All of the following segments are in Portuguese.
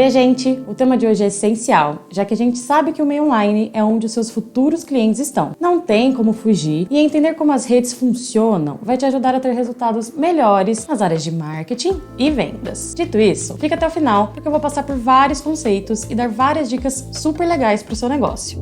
Oi, gente! O tema de hoje é essencial, já que a gente sabe que o meio online é onde os seus futuros clientes estão. Não tem como fugir e entender como as redes funcionam vai te ajudar a ter resultados melhores nas áreas de marketing e vendas. Dito isso, fica até o final, porque eu vou passar por vários conceitos e dar várias dicas super legais para o seu negócio.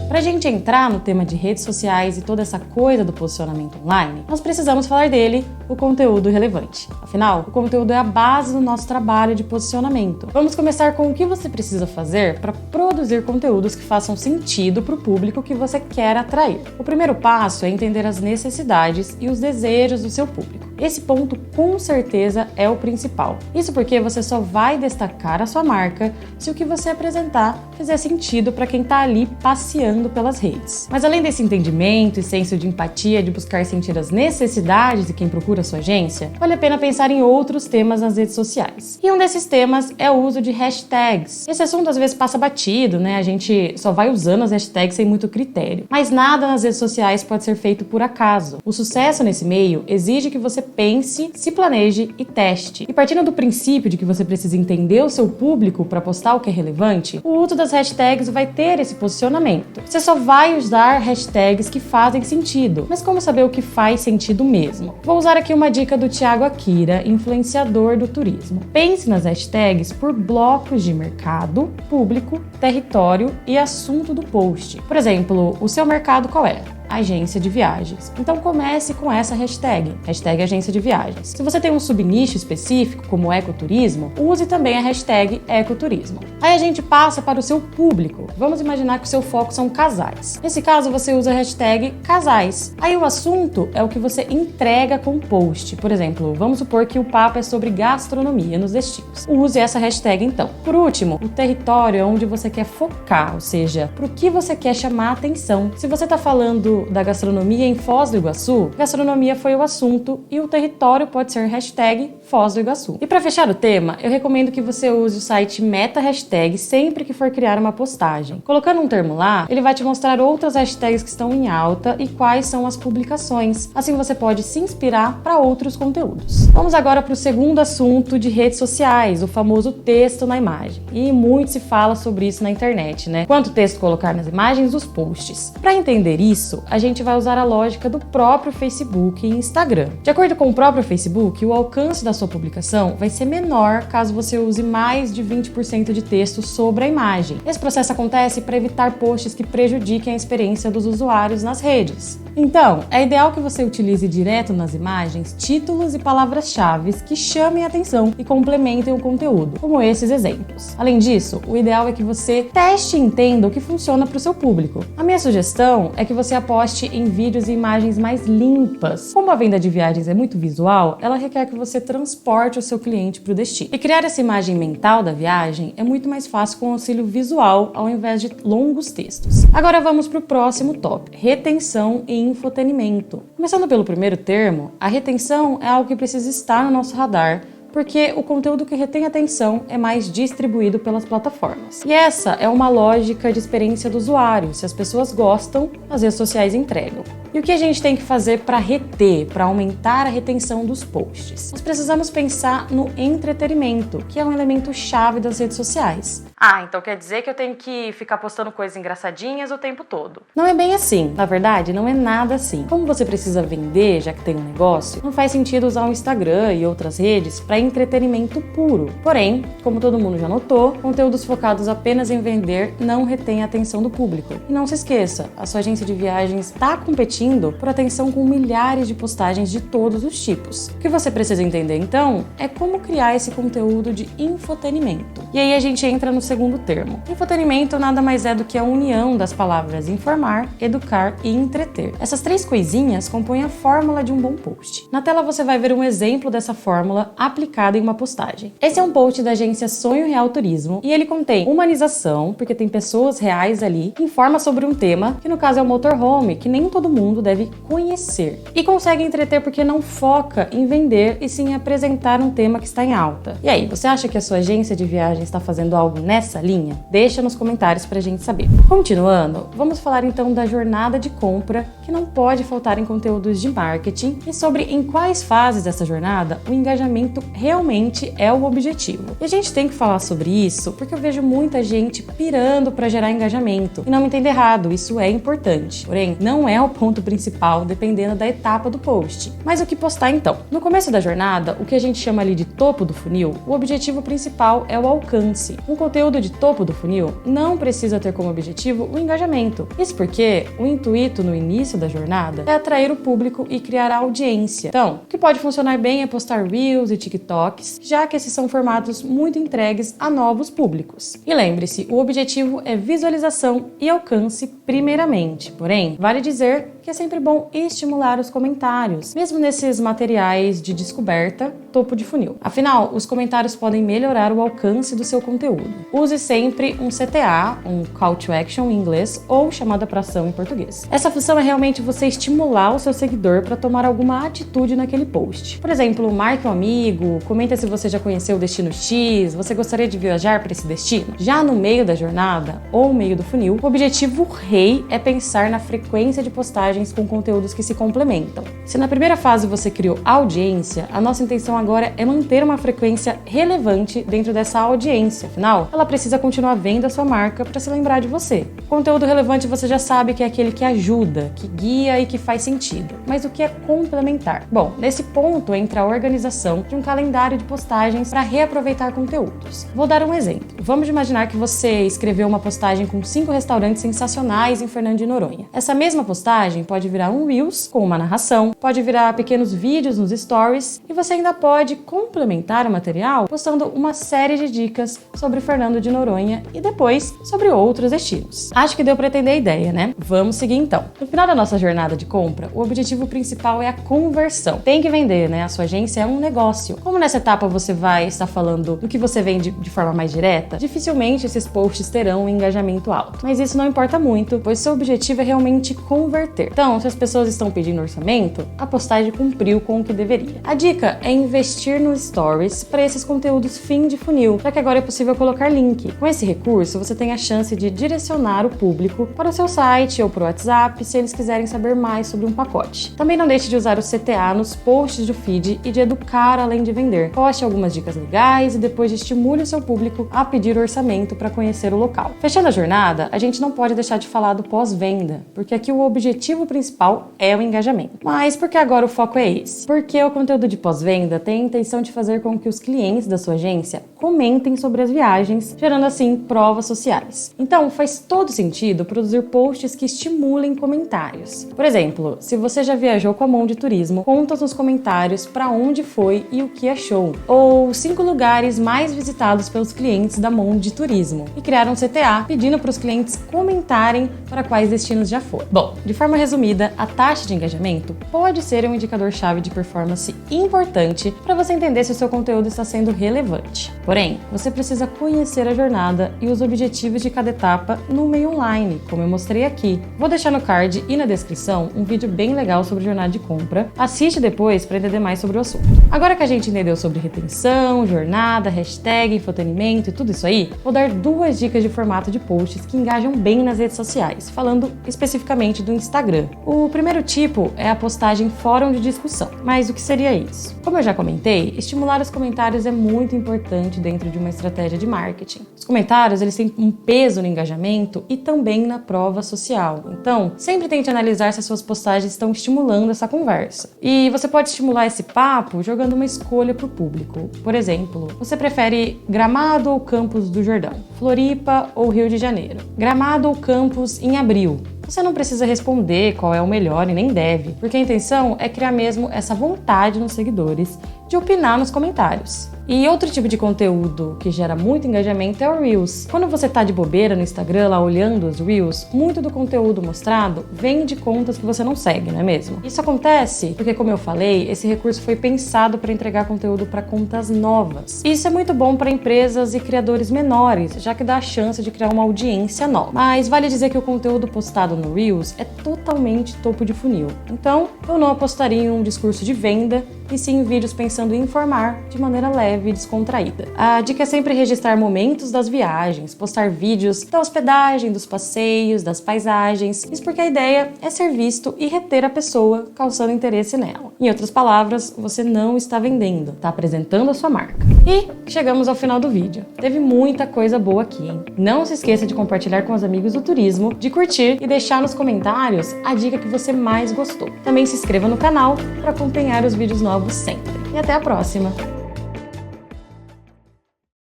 Para a gente entrar no tema de redes sociais e toda essa coisa do posicionamento online, nós precisamos falar dele, o conteúdo relevante. Afinal, o conteúdo é a base do nosso trabalho de posicionamento. Vamos começar com o que você precisa fazer para produzir conteúdos que façam sentido para o público que você quer atrair. O primeiro passo é entender as necessidades e os desejos do seu público. Esse ponto, com certeza, é o principal. Isso porque você só vai destacar a sua marca se o que você apresentar fizer sentido para quem está ali passeando pelas redes. Mas além desse entendimento e senso de empatia de buscar sentir as necessidades de quem procura a sua agência, vale a pena pensar em outros temas nas redes sociais. E um desses temas é o uso de hashtags. Esse assunto às vezes passa batido, né? A gente só vai usando as hashtags sem muito critério. Mas nada nas redes sociais pode ser feito por acaso. O sucesso nesse meio exige que você pense, se planeje e teste. E partindo do princípio de que você precisa entender o seu público para postar o que é relevante, o uso das hashtags vai ter esse posicionamento. Você só vai usar hashtags que fazem sentido, mas como saber o que faz sentido mesmo? Vou usar aqui uma dica do Thiago Akira, influenciador do turismo. Pense nas hashtags por blocos de mercado, público, território e assunto do post. Por exemplo, o seu mercado qual é? Agência de viagens. Então comece com essa hashtag agência de viagens. Se você tem um subnicho específico, como ecoturismo, use também a hashtag ecoturismo. Aí a gente passa para o seu público. Vamos imaginar que o seu foco são casais. Nesse caso, você usa a hashtag casais. Aí o assunto é o que você entrega com o post. Por exemplo, vamos supor que o papo é sobre gastronomia nos destinos. Use essa hashtag então. Por último, o território é onde você quer focar, ou seja, para o que você quer chamar a atenção. Se você está falando da gastronomia em Foz do Iguaçu, gastronomia foi o assunto e o território pode ser hashtag Foz do Iguaçu. E para fechar o tema, eu recomendo que você use o site Meta Hashtag sempre que for criar uma postagem. Colocando um termo lá, ele vai te mostrar outras hashtags que estão em alta e quais são as publicações. Assim você pode se inspirar para outros conteúdos. Vamos agora para o segundo assunto de redes sociais, o famoso texto na imagem. E muito se fala sobre isso na internet, né? Quanto texto colocar nas imagens dos posts. Para entender isso, a gente vai usar a lógica do próprio Facebook e Instagram. De acordo com o próprio Facebook, o alcance da sua publicação vai ser menor caso você use mais de 20% de texto sobre a imagem. Esse processo acontece para evitar posts que prejudiquem a experiência dos usuários nas redes. Então, é ideal que você utilize direto nas imagens títulos e palavras-chave que chamem a atenção e complementem o conteúdo, como esses exemplos. Além disso, o ideal é que você teste e entenda o que funciona para o seu público. A minha sugestão é que você aposte em vídeos e imagens mais limpas. Como a venda de viagens é muito visual, ela requer que você transporte o seu cliente para o destino. E criar essa imagem mental da viagem é muito mais fácil com auxílio visual ao invés de longos textos. Agora vamos para o próximo tópico: retenção e infotenimento. Começando pelo primeiro termo, a retenção é algo que precisa estar no nosso radar, porque o conteúdo que retém atenção é mais distribuído pelas plataformas. E essa é uma lógica de experiência do usuário. Se as pessoas gostam, as redes sociais entregam. E o que a gente tem que fazer para reter, para aumentar a retenção dos posts? Nós precisamos pensar no entretenimento, que é um elemento chave das redes sociais. Ah, então quer dizer que eu tenho que ficar postando coisas engraçadinhas o tempo todo? Não é bem assim. Na verdade, não é nada assim. Como você precisa vender, já que tem um negócio, não faz sentido usar o Instagram e outras redes para entretenimento puro. Porém, como todo mundo já notou, conteúdos focados apenas em vender não retém a atenção do público. E não se esqueça, a sua agência de viagens está competindo por atenção com milhares de postagens de todos os tipos. O que você precisa entender, então, é como criar esse conteúdo de infotenimento. E aí a gente entra no segundo termo. Infotenimento nada mais é do que a união das palavras informar, educar e entreter. Essas três coisinhas compõem a fórmula de um bom post. Na tela você vai ver um exemplo dessa fórmula aplicada em uma postagem. Esse é um post da agência Sonho Real Turismo e ele contém humanização, porque tem pessoas reais ali, informa sobre um tema, que no caso é o motorhome, que nem todo mundo deve conhecer. E consegue entreter porque não foca em vender e sim em apresentar um tema que está em alta. E aí, você acha que a sua agência de viagem está fazendo algo nessa nessa linha? Deixa nos comentários pra gente saber. Continuando, vamos falar então da jornada de compra que não pode faltar em conteúdos de marketing e sobre em quais fases dessa jornada o engajamento realmente é o objetivo. E a gente tem que falar sobre isso porque eu vejo muita gente pirando para gerar engajamento. E não me entenda errado, isso é importante. Porém, não é o ponto principal dependendo da etapa do post. Mas o que postar então? No começo da jornada, o que a gente chama ali de topo do funil, o objetivo principal é o alcance. Um conteúdo de topo do funil não precisa ter como objetivo o engajamento. Isso porque o intuito no início da jornada é atrair o público e criar a audiência. Então, o que pode funcionar bem é postar Reels e TikToks, já que esses são formatos muito entregues a novos públicos. E lembre-se, o objetivo é visualização e alcance primeiramente. Porém, vale dizer que é sempre bom estimular os comentários, mesmo nesses materiais de descoberta, topo de funil. Afinal, os comentários podem melhorar o alcance do seu conteúdo. Use sempre um CTA, um Call to Action em inglês, ou chamada para ação em português. Essa função é realmente você estimular o seu seguidor para tomar alguma atitude naquele post. Por exemplo, marque um amigo, comenta se você já conheceu o destino X, você gostaria de viajar para esse destino? Já no meio da jornada, ou meio do funil, o objetivo rei é pensar na frequência de postagens com conteúdos que se complementam. Se na primeira fase você criou audiência, a nossa intenção agora é manter uma frequência relevante dentro dessa audiência. Afinal, ela precisa continuar vendo a sua marca para se lembrar de você. Conteúdo relevante você já sabe que é aquele que ajuda, que guia e que faz sentido. Mas o que é complementar? Bom, nesse ponto entra a organização de um calendário de postagens para reaproveitar conteúdos. Vou dar um exemplo. Vamos imaginar que você escreveu uma postagem com 5 restaurantes sensacionais em Fernando de Noronha. Essa mesma postagem pode virar um Reels com uma narração, pode virar pequenos vídeos nos stories e você ainda pode complementar o material postando uma série de dicas sobre Fernando de Noronha e depois sobre outros destinos. Acho que deu para entender a ideia, né? Vamos seguir então. No final da nossa jornada de compra, o objetivo principal é a conversão. Tem que vender, né? A sua agência é um negócio. Como nessa etapa você vai estar falando do que você vende de forma mais direta, dificilmente esses posts terão um engajamento alto. Mas isso não importa muito, pois seu objetivo é realmente converter. Então, se as pessoas estão pedindo orçamento, a postagem cumpriu com o que deveria. A dica é investir nos stories para esses conteúdos fim de funil, já que agora é possível colocar link. Com esse recurso, você tem a chance de direcionar o público para o seu site ou para o WhatsApp se eles quiserem saber mais sobre um pacote. Também não deixe de usar o CTA nos posts do feed e de educar além de vender. Poste algumas dicas legais e depois estimule o seu público a pedir orçamento para conhecer o local. Fechando a jornada, a gente não pode deixar de falar do pós-venda, porque aqui o objetivo principal é o engajamento. Mas por que agora o foco é esse? Porque o conteúdo de pós-venda tem a intenção de fazer com que os clientes da sua agência comentem sobre as viagens, gerando assim provas sociais. Então faz todo sentido produzir posts que estimulem comentários. Por exemplo, se você já viajou com a Monde Turismo, conta nos comentários para onde foi e o que achou. Ou 5 lugares mais visitados pelos clientes da Monde Turismo. E criar um CTA pedindo para os clientes comentarem para quais destinos já foram. Bom, de forma resumida, a taxa de engajamento pode ser um indicador-chave de performance importante para você entender se o seu conteúdo está sendo relevante. Porém, você precisa conhecer a jornada e os objetivos de cada etapa no meio online, como eu mostrei aqui. Vou deixar no card e na descrição um vídeo bem legal sobre jornada de compra. Assiste depois para entender mais sobre o assunto. Agora que a gente entendeu sobre retenção, jornada, hashtag, infotenimento e tudo isso aí, vou dar 2 dicas de formato de posts que engajam bem nas redes sociais, falando especificamente do Instagram. O primeiro tipo é a postagem fórum de discussão. Mas o que seria isso? Como eu já comentei, estimular os comentários é muito importante dentro de uma estratégia de marketing. Os comentários, eles têm um peso no engajamento e também na prova social. Então, sempre tente analisar se as suas postagens estão estimulando essa conversa. E você pode estimular esse papo jogando uma escolha para o público. Por exemplo, você prefere Gramado ou Campos do Jordão? Floripa ou Rio de Janeiro? Gramado ou Campos em abril? Você não precisa responder qual é o melhor e nem deve, porque a intenção é criar mesmo essa vontade nos seguidores de opinar nos comentários. E outro tipo de conteúdo que gera muito engajamento é o Reels. Quando você tá de bobeira no Instagram lá olhando os Reels, muito do conteúdo mostrado vem de contas que você não segue, não é mesmo? Isso acontece porque, como eu falei, esse recurso foi pensado para entregar conteúdo para contas novas. Isso é muito bom para empresas e criadores menores, já que dá a chance de criar uma audiência nova. Mas vale dizer que o conteúdo postado no Reels é totalmente topo de funil. Então, eu não apostaria em um discurso de venda e sim vídeos pensando em informar de maneira leve e descontraída. A dica é sempre registrar momentos das viagens, postar vídeos da hospedagem, dos passeios, das paisagens, isso porque a ideia é ser visto e reter a pessoa, causando interesse nela. Em outras palavras, você não está vendendo, está apresentando a sua marca. E chegamos ao final do vídeo. Teve muita coisa boa aqui, hein? Não se esqueça de compartilhar com os amigos do turismo, de curtir e deixar nos comentários a dica que você mais gostou. Também se inscreva no canal para acompanhar os vídeos novos sempre. E até a próxima!